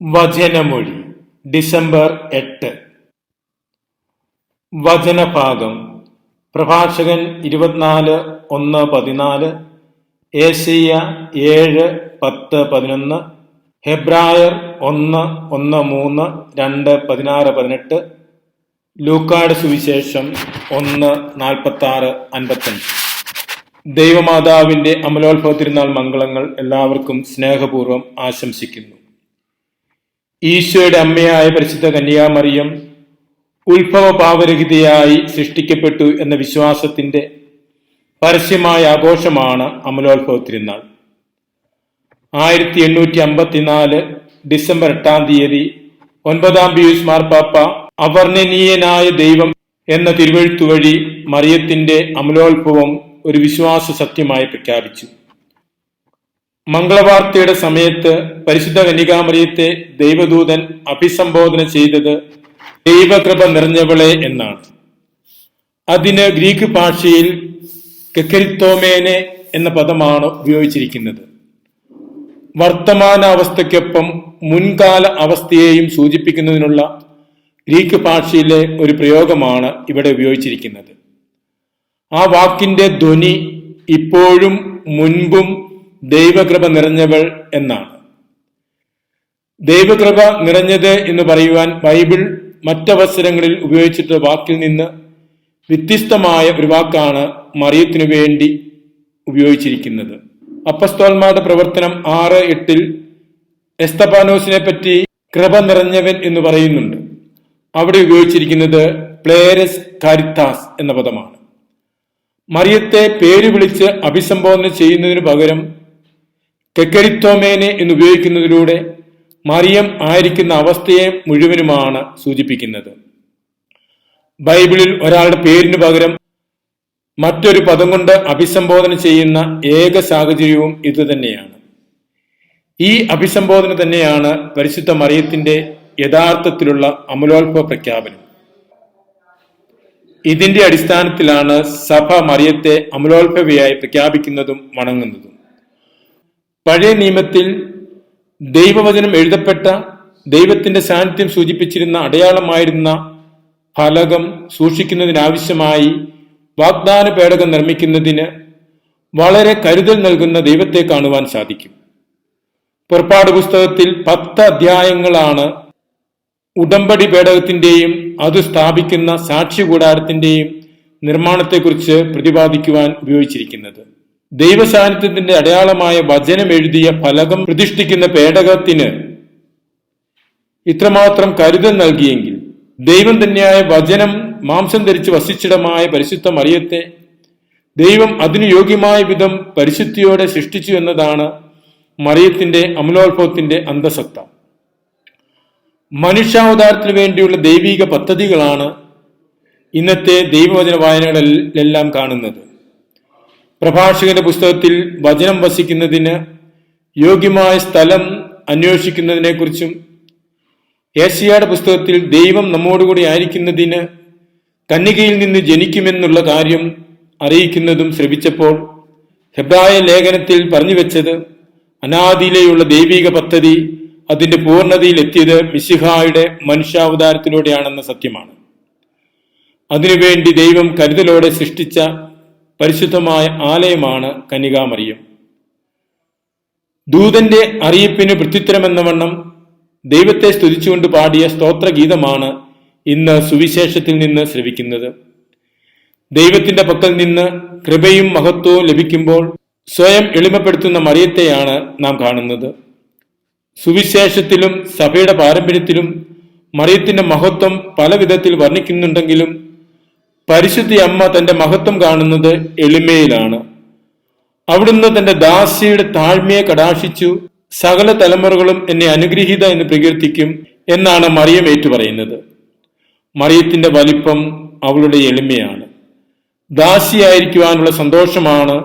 വചനമൊഴി December 8. വചനഭാഗം പ്രഭാഷകൻ 24:1-14, ഏശയ്യ 7:10-11, ഹെബ്രായർ 1:1-3, 2:16-18, ലൂക്കായുടെ സുവിശേഷം 1:46-55. ദൈവമാതാവിന്റെ അമലോത്ഭവ തിരുനാൾ മംഗളങ്ങൾ എല്ലാവർക്കും സ്നേഹപൂർവ്വം ആശംസിക്കുന്നു. ഈശോയുടെ അമ്മയായ പരിശുദ്ധ കന്യാമറിയം ഉത്ഭവ പാപരഹിതയായി സൃഷ്ടിക്കപ്പെട്ടു എന്ന വിശ്വാസത്തിന്റെ പരസ്യമായ ആഘോഷമാണ് അമലോത്ഭവ തിരുനാൾ. 1854 ഡിസംബർ 8 9-ാം പിയൂസ് മാർപ്പാപ്പ അവർണ്ണനീയനായ ദൈവം എന്ന തിരുവെഴുത്തു വഴി മറിയത്തിന്റെ അമലോത്ഭവം ഒരു വിശ്വാസ സത്യമായി പ്രഖ്യാപിച്ചു. മംഗളവാർത്തയുടെ സമയത്ത് പരിശുദ്ധ കന്യകാമറിയത്തെ ദൈവദൂതൻ അഭിസംബോധന ചെയ്തത് ദൈവകൃപ നിറഞ്ഞവളെ എന്നാണ്. അതിന് ഗ്രീക്ക് ഭാഷയിൽ കെഖരിത്തോമേനെ എന്ന പദമാണ് ഉപയോഗിച്ചിരിക്കുന്നത്. വർത്തമാന അവസ്ഥയ്ക്കൊപ്പം മുൻകാല അവസ്ഥയെയും സൂചിപ്പിക്കുന്നതിനുള്ള ഗ്രീക്ക് ഭാഷയിലെ ഒരു പ്രയോഗമാണ് ഇവിടെ ഉപയോഗിച്ചിരിക്കുന്നത്. ആ വാക്കിന്റെ ധ്വനി ഇപ്പോഴും മുൻപും ദൈവകൃപ നിറഞ്ഞവൾ എന്നാണ്. ദൈവകൃപ നിറഞ്ഞത് എന്ന് പറയുവാൻ ബൈബിൾ മറ്റവസരങ്ങളിൽ ഉപയോഗിച്ചിട്ടുള്ള വാക്കിൽ നിന്ന് വ്യത്യസ്തമായ ഒരു വാക്കാണ് മറിയത്തിനു വേണ്ടി ഉപയോഗിച്ചിരിക്കുന്നത്. അപ്പസ്തോലന്മാരുടെ പ്രവർത്തനം 6:8 എസ്തപാനോസിനെ പറ്റി കൃപ നിറഞ്ഞവൻ എന്ന് പറയുന്നുണ്ട്. അവിടെ ഉപയോഗിച്ചിരിക്കുന്നത് പ്ലേരസ് കാരിത്താസ് എന്ന പദമാണ്. മറിയത്തെ പേര് വിളിച്ച് അഭിസംബോധന ചെയ്യുന്നതിനു പകരം കെഖരിത്തോമേനെ എന്ന് ഉപയോഗിക്കുന്നതിലൂടെ മറിയം ആയിരിക്കുന്ന അവസ്ഥയെ മുഴുവനുമാണ് സൂചിപ്പിക്കുന്നത്. ബൈബിളിൽ ഒരാളുടെ പേരിന് പകരം മറ്റൊരു പദം കൊണ്ട് അഭിസംബോധന ചെയ്യുന്ന ഏക സാഹചര്യവും ഇതുതന്നെയാണ്. ഈ അഭിസംബോധന തന്നെയാണ് പരിശുദ്ധ മറിയത്തിന്റെ യഥാർത്ഥത്തിലുള്ള അമലോത്ഭവ പ്രഖ്യാപനം. ഇതിന്റെ അടിസ്ഥാനത്തിലാണ് സഭ മറിയത്തെ അമലോത്ഭവയായി പ്രഖ്യാപിക്കുന്നതും വണങ്ങുന്നതും. പഴയ നിയമത്തിൽ ദൈവവചനം എഴുതപ്പെട്ട ദൈവത്തിന്റെ സാന്നിധ്യം സൂചിപ്പിച്ചിരുന്ന അടയാളമായിരുന്ന ഫലകം സൂക്ഷിക്കുന്നതിനാവശ്യമായി വാഗ്ദാന പേടകം നിർമ്മിക്കുന്നതിന് വളരെ കരുതൽ നൽകുന്ന ദൈവത്തെ കാണുവാൻ സാധിക്കും. പുറപ്പാട് പുസ്തകത്തിൽ 10 അധ്യായങ്ങളാണ് ഉടമ്പടി പേടകത്തിന്റെയും അത് സ്ഥാപിക്കുന്ന സാക്ഷി കൂടാരത്തിന്റെയും നിർമ്മാണത്തെക്കുറിച്ച് പ്രതിപാദിക്കുവാൻ ഉപയോഗിച്ചിരിക്കുന്നത്. ദൈവസാന്നിധ്യത്തിന്റെ അടയാളമായ വചനം എഴുതിയ ഫലകം പ്രതിഷ്ഠിക്കുന്ന പേടകത്തിന് ഇത്രമാത്രം കരുതൽ നൽകിയെങ്കിൽ ദൈവം തന്നെയായ വചനം മാംസം ധരിച്ച് വസിച്ചിടമായ പരിശുദ്ധ മറിയത്തെ ദൈവം അതിനു യോഗ്യമായ വിധം പരിശുദ്ധിയോടെ സൃഷ്ടിച്ചു എന്നതാണ് മറിയത്തിന്റെ അമലോത്ഭവത്തിന്റെ അന്തസത്ത. മനുഷ്യാവതാരത്തിനു വേണ്ടിയുള്ള ദൈവിക പദ്ധതികളാണ് ഇന്നത്തെ ദൈവവചന വായനകളിലെല്ലാം കാണുന്നത്. പ്രഭാഷകന്റെ പുസ്തകത്തിൽ വചനം വസിക്കുന്നതിന് യോഗ്യമായ സ്ഥലം അന്വേഷിക്കുന്നതിനെ കുറിച്ചും ഏശയ്യയുടെ പുസ്തകത്തിൽ ദൈവം നമ്മോടുകൂടി ആയിരിക്കുന്നതിന് കന്യകയിൽ നിന്ന് ജനിക്കുമെന്നുള്ള കാര്യം അറിയിക്കുന്നതും ശ്രവിച്ചപ്പോൾ ഹെബ്രായ ലേഖനത്തിൽ പറഞ്ഞു വെച്ചത് അനാദിയിലെയുള്ള ദൈവിക പദ്ധതി അതിന്റെ പൂർണ്ണതയിൽ എത്തിയത് മിശിഹായുടെ മനുഷ്യാവതാരത്തിലൂടെയാണെന്ന സത്യമാണ്. അതിനുവേണ്ടി ദൈവം കരുതലോടെ സൃഷ്ടിച്ച പരിശുദ്ധമായ ആലയമാണ് കന്യകാമറിയം. ദൂതന്റെ അറിയിപ്പിന് പ്രത്യുത്തരമെന്ന വണ്ണം ദൈവത്തെ സ്തുതിച്ചുകൊണ്ട് പാടിയ സ്തോത്രഗീതമാണ് ഇന്ന് സുവിശേഷത്തിൽ നിന്ന് ശ്രവിക്കുന്നത്. ദൈവത്തിന്റെ പക്കൽ നിന്ന് കൃപയും മഹത്വവും ലഭിക്കുമ്പോൾ സ്വയം എളിമപ്പെടുത്തുന്ന മറിയത്തെയാണ് നാം കാണുന്നത്. സുവിശേഷത്തിലും സഭയുടെ പാരമ്പര്യത്തിലും മറിയത്തിന്റെ മഹത്വം പല വിധത്തിൽ വർണ്ണിക്കുന്നുണ്ടെങ്കിലും പരിശുദ്ധ അമ്മ തന്റെ മഹത്വം കാണുന്നത് എളിമയിലാണ്. അവിടുന്ന് തന്റെ ദാസിയുടെ താഴ്മയെ കടാക്ഷിച്ചു, സകല തലമുറകളും എന്നെ അനുഗ്രഹീത എന്ന് പ്രകീർത്തിക്കും എന്നാണ് മറിയം ഏറ്റുപറയുന്നത്. മറിയത്തിന്റെ വലിപ്പം അവളുടെ എളിമയാണ്. ദാസിയായിരിക്കുവാനുള്ള സന്തോഷമാണ്